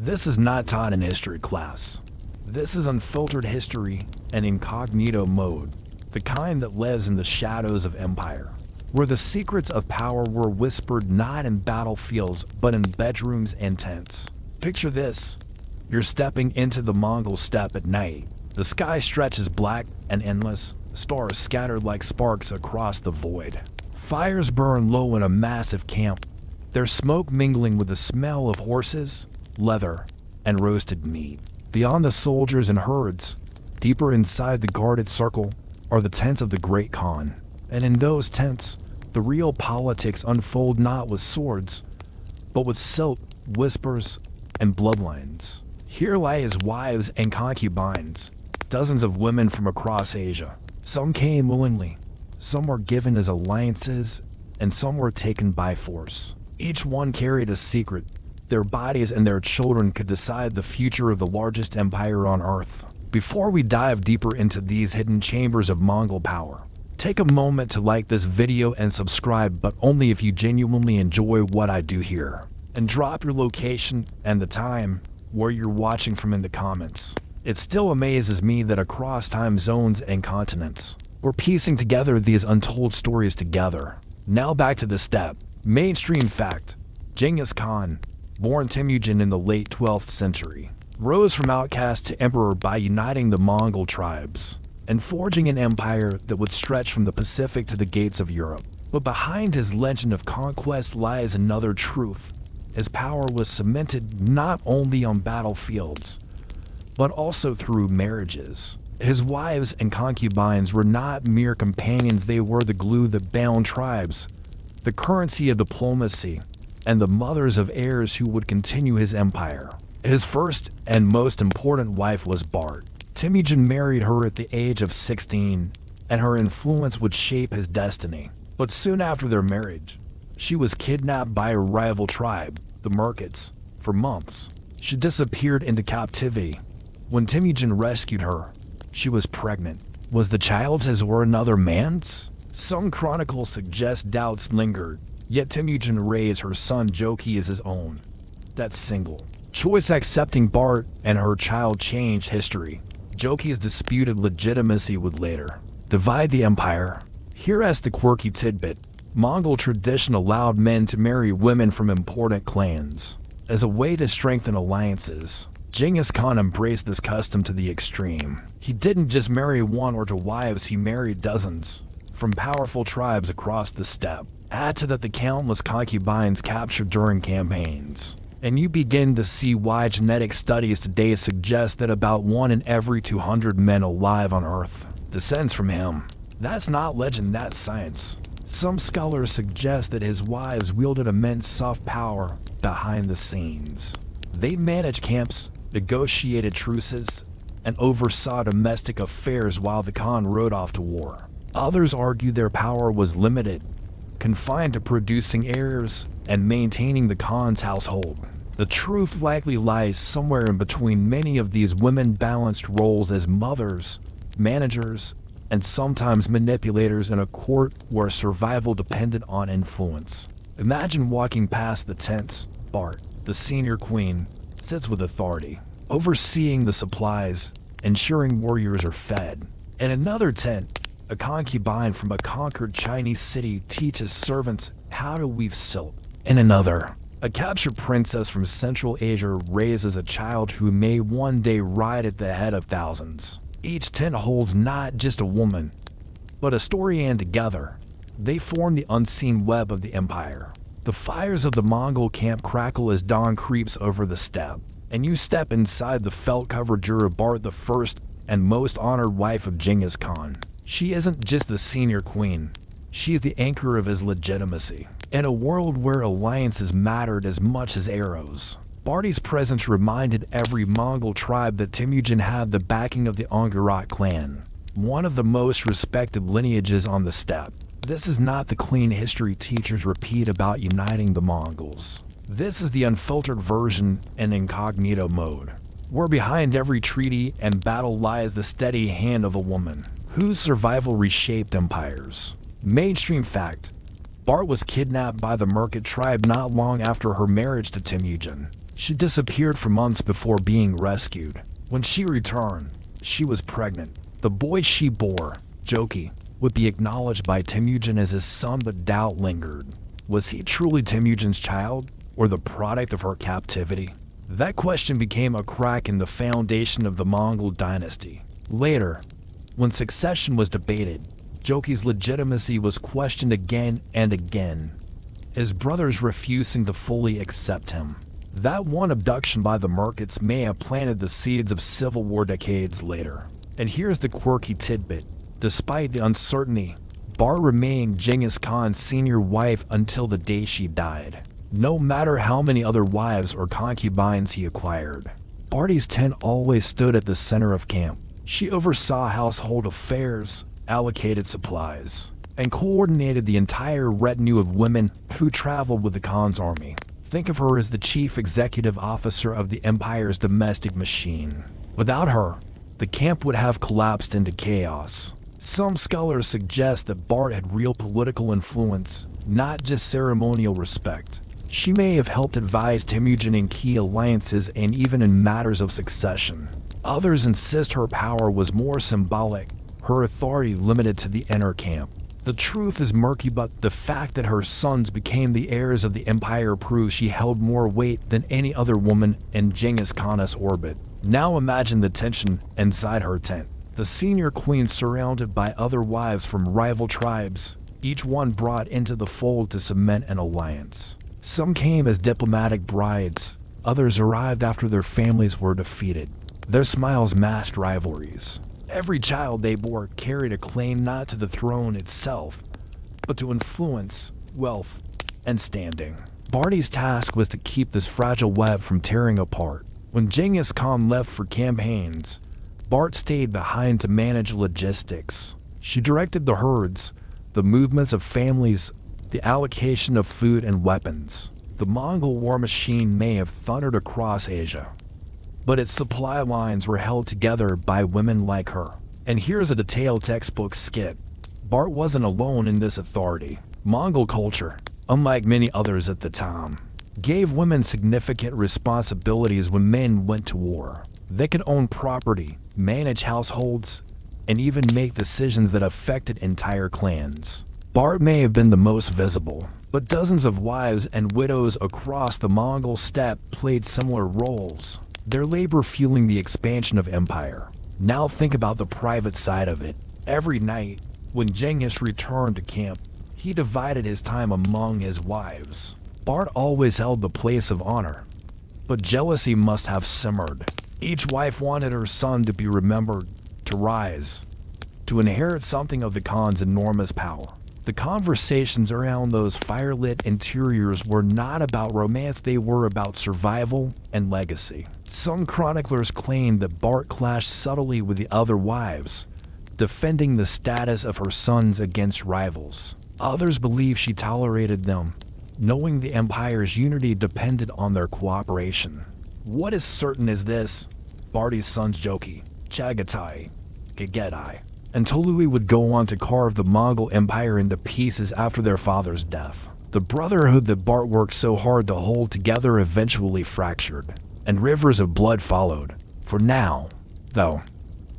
This is not taught in history class. This is unfiltered history and incognito mode, the kind that lives in the shadows of empire, where the secrets of power were whispered not in battlefields but in bedrooms and tents. Picture this. You're stepping into the Mongol steppe at night. The sky stretches black and endless, stars scattered like sparks across the void. Fires burn low in a massive camp, their smoke mingling with the smell of horses, leather, and roasted meat. Beyond the soldiers and herds, deeper inside the guarded circle, are the tents of the Great Khan. And in those tents, the real politics unfold not with swords, but with silk, whispers, and bloodlines. Here lie his wives and concubines, dozens of women from across Asia. Some came willingly, some were given as alliances, and some were taken by force. Each one carried a secret. Their bodies and their children could decide the future of the largest empire on earth. Before we dive deeper into these hidden chambers of Mongol power, take a moment to like this video and subscribe, but only if you genuinely enjoy what I do here. And drop your location and the time where you're watching from in the comments. It still amazes me that across time zones and continents, we're piecing together these untold stories together. Now back to the steppe. Mainstream fact: Genghis Khan, born Temujin in the late 12th century, rose from outcast to emperor by uniting the Mongol tribes and forging an empire that would stretch from the Pacific to the gates of Europe. But behind his legend of conquest lies another truth. His power was cemented not only on battlefields, but also through marriages. His wives and concubines were not mere companions, they were the glue that bound tribes, the currency of diplomacy, and the mothers of heirs who would continue his empire. His first and most important wife was Börte. Temujin married her at the age of 16, and her influence would shape his destiny. But soon after their marriage, she was kidnapped by a rival tribe, the Merkits. For months, she disappeared into captivity. When Temujin rescued her, she was pregnant. Was the child his or another man's? Some chronicles suggest doubts lingered, yet Temujin raised her son Joki as his own. That single choice accepting Börte and her child changed history. Joki's disputed legitimacy would later divide the empire. Here as the quirky tidbit: Mongol tradition allowed men to marry women from important clans. As a way to strengthen alliances, Genghis Khan embraced this custom to the extreme. He didn't just marry one or two wives, he married dozens, from powerful tribes across the steppe. Add to that the countless concubines captured during campaigns, and you begin to see why genetic studies today suggest that about 1 in every 200 men alive on Earth descends from him. That's not legend, that's science. Some scholars suggest that his wives wielded immense soft power behind the scenes. They managed camps, negotiated truces, and oversaw domestic affairs while the Khan rode off to war. Others argue their power was limited, confined to producing heirs and maintaining the Khan's household. The truth likely lies somewhere in between. Many of these women balanced roles as mothers, managers, and sometimes manipulators in a court where survival depended on influence. Imagine walking past the tents. Börte, the senior queen, sits with authority, overseeing the supplies, ensuring warriors are fed. In another tent, a concubine from a conquered Chinese city teaches servants how to weave silk. In another, a captured princess from Central Asia raises a child who may one day ride at the head of thousands. Each tent holds not just a woman, but a story, and together, they form the unseen web of the empire. The fires of the Mongol camp crackle as dawn creeps over the steppe, and you step inside the felt-covered jur Börte, the first and most honored wife of Genghis Khan. She isn't just the senior queen, she is the anchor of his legitimacy. In a world where alliances mattered as much as arrows, Börte's presence reminded every Mongol tribe that Temujin had the backing of the Ongurok clan, one of the most respected lineages on the steppe. This is not the clean history teachers repeat about uniting the Mongols. This is the unfiltered version in incognito mode, where behind every treaty and battle lies the steady hand of a woman, whose survival reshaped empires. Mainstream fact: Börte was kidnapped by the Merkit tribe not long after her marriage to Temujin. She disappeared for months before being rescued. When she returned, she was pregnant. The boy she bore, Joki, would be acknowledged by Temujin as his son, but doubt lingered. Was he truly Temujin's child, or the product of her captivity? That question became a crack in the foundation of the Mongol dynasty. Later, when succession was debated, Joki's legitimacy was questioned again and again, his brothers refusing to fully accept him. That one abduction by the Merkits may have planted the seeds of civil war decades later. And here's the quirky tidbit. Despite the uncertainty, Börte remained Genghis Khan's senior wife until the day she died. No matter how many other wives or concubines he acquired, Börte's tent always stood at the center of camp. She oversaw household affairs, allocated supplies, and coordinated the entire retinue of women who traveled with the Khan's army. Think of her as the chief executive officer of the empire's domestic machine. Without her, the camp would have collapsed into chaos. Some scholars suggest that Börte had real political influence, not just ceremonial respect. She may have helped advise Temujin in key alliances and even in matters of succession. Others insist her power was more symbolic, her authority limited to the inner camp. The truth is murky, but the fact that her sons became the heirs of the empire proves she held more weight than any other woman in Genghis Khan's orbit. Now imagine the tension inside her tent. The senior queen surrounded by other wives from rival tribes, each one brought into the fold to cement an alliance. Some came as diplomatic brides, others arrived after their families were defeated. Their smiles masked rivalries. Every child they bore carried a claim not to the throne itself, but to influence, wealth, and standing. Börte's task was to keep this fragile web from tearing apart. When Genghis Khan left for campaigns, Börte stayed behind to manage logistics. She directed the herds, the movements of families, the allocation of food and weapons. The Mongol war machine may have thundered across Asia, but its supply lines were held together by women like her. And here's a detailed textbook skit. Börte wasn't alone in this authority. Mongol culture, unlike many others at the time, gave women significant responsibilities when men went to war. They could own property, manage households, and even make decisions that affected entire clans. Börte may have been the most visible, but dozens of wives and widows across the Mongol steppe played similar roles, their labor fueling the expansion of empire. Now think about the private side of it. Every night, when Genghis returned to camp, he divided his time among his wives. Börte always held the place of honor, but jealousy must have simmered. Each wife wanted her son to be remembered, to rise, to inherit something of the Khan's enormous power. The conversations around those firelit interiors were not about romance, they were about survival and legacy. Some chroniclers claimed that Börte clashed subtly with the other wives, defending the status of her sons against rivals. Others believe she tolerated them, knowing the empire's unity depended on their cooperation. What is certain is this: Börte's sons Joki, Chagatai, Gegedai, and Tolui would go on to carve the Mongol Empire into pieces after their father's death. The brotherhood that Börte worked so hard to hold together eventually fractured, and rivers of blood followed. For now, though,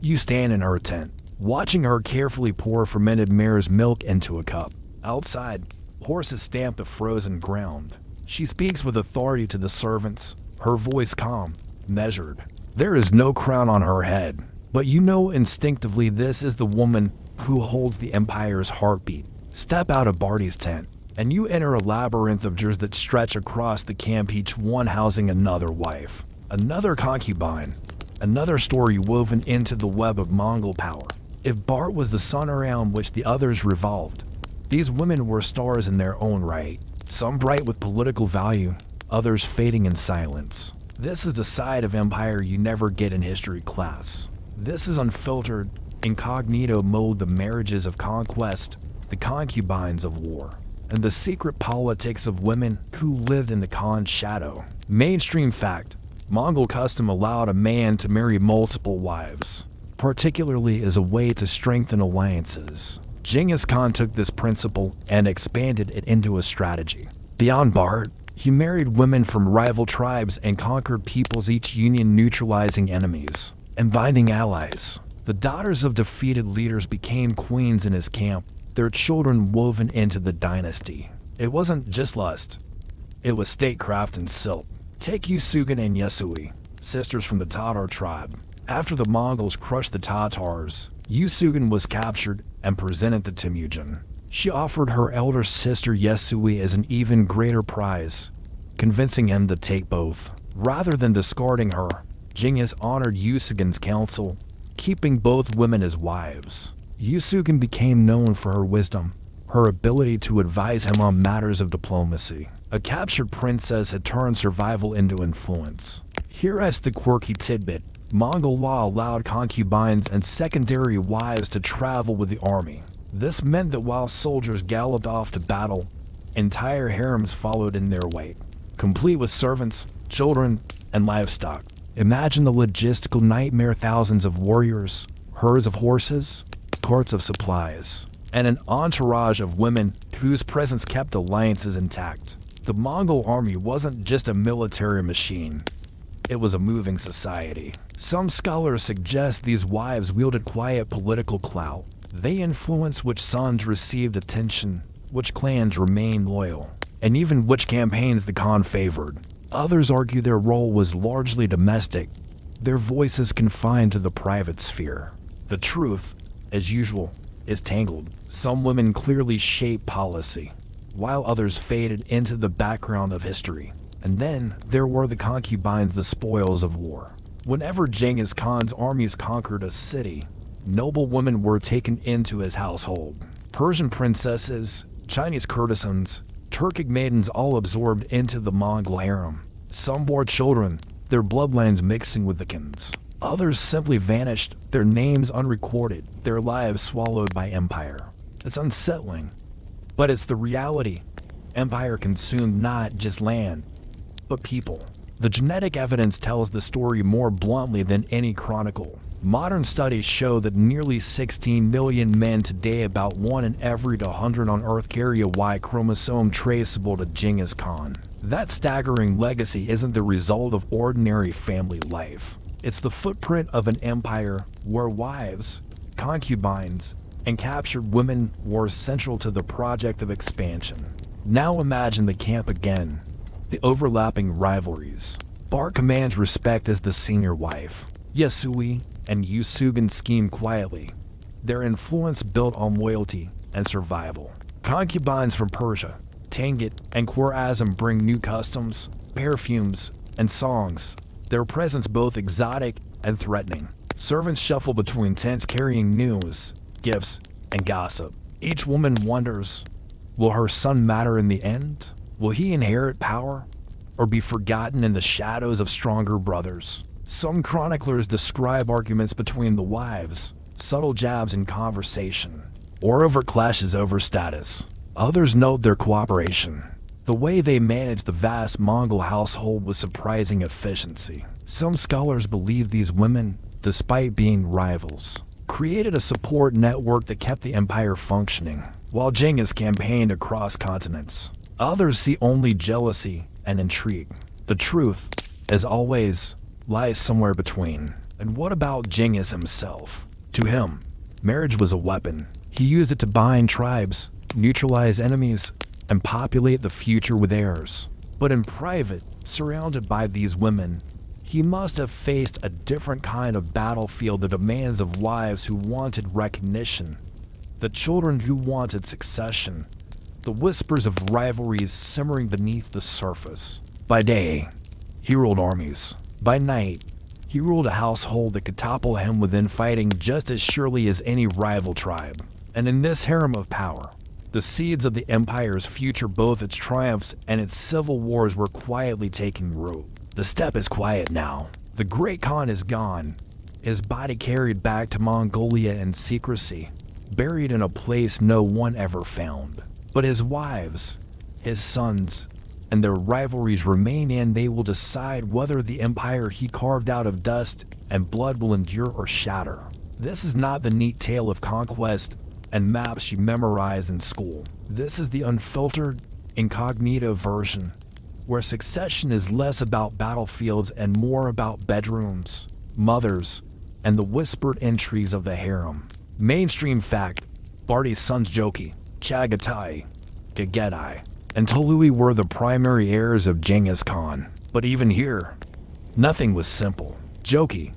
you stand in her tent, watching her carefully pour fermented mare's milk into a cup. Outside, horses stamp the frozen ground. She speaks with authority to the servants, her voice calm, measured. There is no crown on her head, but you know instinctively this is the woman who holds the empire's heartbeat. Step out of Börte's tent, and you enter a labyrinth of jars that stretch across the camp, each one housing another wife, another concubine, another story woven into the web of Mongol power. If Börte was the sun around which the others revolved, these women were stars in their own right, some bright with political value, others fading in silence. This is the side of empire you never get in history class. This is unfiltered, incognito mode, the marriages of conquest, the concubines of war, and the secret politics of women who lived in the Khan's shadow. Mainstream fact: Mongol custom allowed a man to marry multiple wives, particularly as a way to strengthen alliances. Genghis Khan took this principle and expanded it into a strategy. Beyond Börte, He married women from rival tribes and conquered peoples, each union neutralizing enemies and binding allies. The daughters of defeated leaders became queens in his camp, their children woven into the dynasty. It wasn't just lust, it was statecraft and silk. Take Usugan and Yesui, sisters from the Tatar tribe. After the Mongols crushed the Tatars, Usugan was captured and presented to Temujin. She offered her elder sister Yesui as an even greater prize, convincing him to take both. Rather than discarding her, Genghis honored Usugan's counsel, keeping both women as wives. Usugan became known for her wisdom, her ability to advise him on matters of diplomacy. A captured princess had turned survival into influence. Here's the quirky tidbit. Mongol law allowed concubines and secondary wives to travel with the army. This meant that while soldiers galloped off to battle, entire harems followed in their wake, complete with servants, children, and livestock. Imagine the logistical nightmare: thousands of warriors, herds of horses, carts of supplies, and an entourage of women whose presence kept alliances intact. The Mongol army wasn't just a military machine, it was a moving society. Some scholars suggest these wives wielded quiet political clout. They influenced which sons received attention, which clans remained loyal, and even which campaigns the Khan favored. Others argue their role was largely domestic, their voices confined to the private sphere. The truth, as usual, is tangled. Some women clearly shaped policy, while others faded into the background of history. And then there were the concubines, the spoils of war. Whenever Genghis Khan's armies conquered a city, noble women were taken into his household. Persian princesses, Chinese courtesans, Turkic maidens all absorbed into the Mongol harem. Some bore children, their bloodlines mixing with the Khans. Others simply vanished, their names unrecorded, their lives swallowed by empire. It's unsettling, but it's the reality. Empire consumed not just land, but people. The genetic evidence tells the story more bluntly than any chronicle. Modern studies show that nearly 16 million men today, about 1 in every 100 on Earth, carry a Y chromosome traceable to Genghis Khan. That staggering legacy isn't the result of ordinary family life. It's the footprint of an empire where wives, concubines, and captured women were central to the project of expansion. Now imagine the camp again, the overlapping rivalries. Börte commands respect as the senior wife. Yesui and Usugan scheme quietly, their influence built on loyalty and survival. Concubines from Persia, Tangut, and Khwarezm bring new customs, perfumes, and songs, their presence both exotic and threatening. Servants shuffle between tents carrying news, gifts, and gossip. Each woman wonders, will her son matter in the end? Will he inherit power, or be forgotten in the shadows of stronger brothers? Some chroniclers describe arguments between the wives, subtle jabs in conversation, or overt clashes over status. Others note their cooperation. The way they managed the vast Mongol household with surprising efficiency. Some scholars believe these women, despite being rivals, created a support network that kept the empire functioning, while Genghis campaigned across continents. Others see only jealousy and intrigue. The truth, as always, lies somewhere between. And what about Genghis himself? To him, marriage was a weapon. He used it to bind tribes, neutralize enemies, and populate the future with heirs. But in private, surrounded by these women, he must have faced a different kind of battlefield: the demands of wives who wanted recognition, the children who wanted succession, the whispers of rivalries simmering beneath the surface. By day, he ruled armies. By night, he ruled a household that could topple him within fighting just as surely as any rival tribe. And in this harem of power, the seeds of the empire's future, both its triumphs and its civil wars, were quietly taking root. The steppe is quiet now. The great Khan is gone, his body carried back to Mongolia in secrecy, buried in a place no one ever found. But his wives, his sons, and their rivalries remain, and they will decide whether the empire he carved out of dust and blood will endure or shatter. This is not the neat tale of conquest and maps you memorize in school. This is the unfiltered, incognito version, where succession is less about battlefields and more about bedrooms, mothers, and the whispered entries of the harem. Mainstream fact: Börte's sons Joki, Chagatai, Gegedei, and Tolui were the primary heirs of Genghis Khan. But even here, nothing was simple. Joki,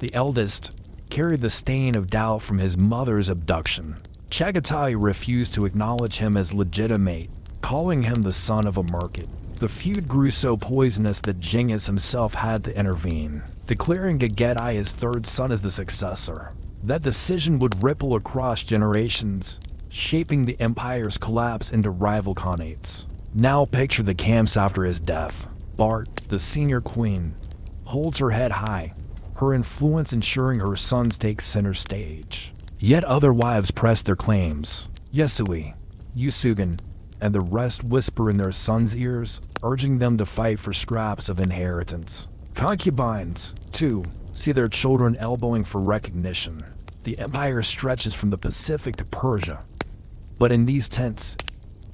the eldest, carried the stain of doubt from his mother's abduction. Chagatai refused to acknowledge him as legitimate, calling him the son of a merchant. The feud grew so poisonous that Genghis himself had to intervene, declaring Gegedei his third son as the successor. That decision would ripple across generations, shaping the empire's collapse into rival khanates. Now picture the camps after his death. Börte, the senior queen, holds her head high, her influence ensuring her sons take center stage. Yet other wives press their claims. Yesui, Usugan, and the rest whisper in their sons' ears, urging them to fight for scraps of inheritance. Concubines, too, see their children elbowing for recognition. The empire stretches from the Pacific to Persia, but in these tents,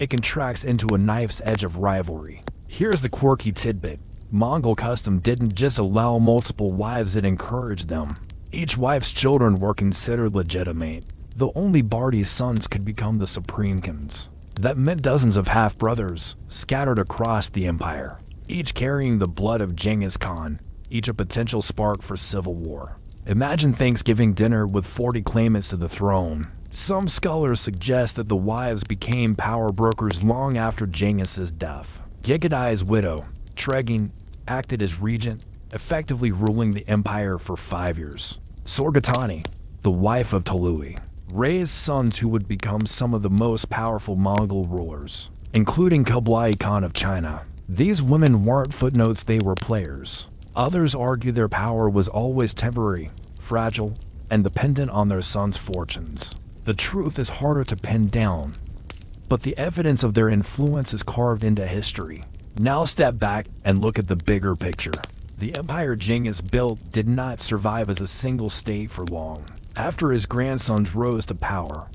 it contracts into a knife's edge of rivalry. Here's the quirky tidbit: Mongol custom didn't just allow multiple wives, it encouraged them. Each wife's children were considered legitimate, though only Börte's sons could become the supremekins. That meant dozens of half-brothers scattered across the empire, each carrying the blood of Genghis Khan, each a potential spark for civil war. Imagine Thanksgiving dinner with 40 claimants to the throne. Some scholars suggest that the wives became power brokers long after Genghis's death. Gegedei's widow, Tregin, acted as regent, effectively ruling the empire for 5 years. Sorgatani, the wife of Tolui, raised sons who would become some of the most powerful Mongol rulers, including Kublai Khan of China. These women weren't footnotes, they were players. Others argue their power was always temporary, fragile, and dependent on their sons' fortunes. The truth is harder to pin down, but the evidence of their influence is carved into history. Now step back and look at the bigger picture. The empire Genghis built did not survive as a single state for long. After his grandsons rose to power,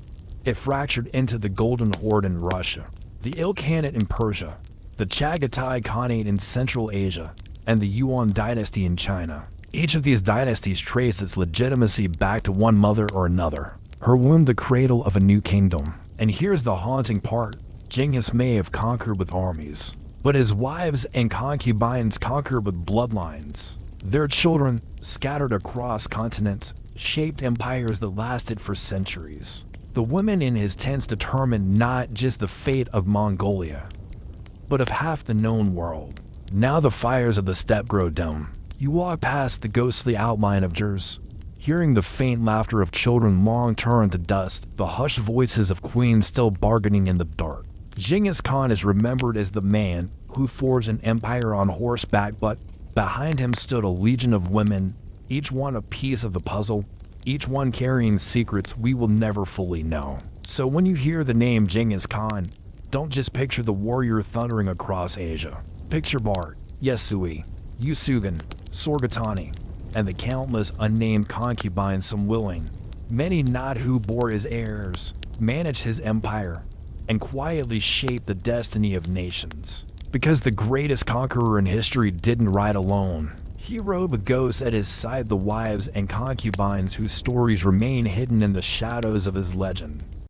it fractured into the Golden Horde in Russia, the Ilkhanate in Persia, the Chagatai Khanate in Central Asia, and the Yuan dynasty in China. Each of these dynasties traced its legitimacy back to one mother or another, her womb the cradle of a new kingdom. And here's the haunting part: Genghis may have conquered with armies, but his wives and concubines conquered with bloodlines. Their children, scattered across continents, shaped empires that lasted for centuries. The women in his tents determined not just the fate of Mongolia, but of half the known world. Now the fires of the steppe grow dim. You walk past the ghostly outline of Gers, hearing the faint laughter of children long turned to dust, the hushed voices of queens still bargaining in the dark. Genghis Khan is remembered as the man who forged an empire on horseback, but behind him stood a legion of women, each one a piece of the puzzle, each one carrying secrets we will never fully know. So when you hear the name Genghis Khan, don't just picture the warrior thundering across Asia. Picture Börte, Yesui, Usugan, Sorgatani, and the countless unnamed concubines, some willing, many not, who bore his heirs, managed his empire, and quietly shaped the destiny of nations. Because the greatest conqueror in history didn't ride alone. He rode with ghosts at his side, the wives and concubines whose stories remain hidden in the shadows of his legend.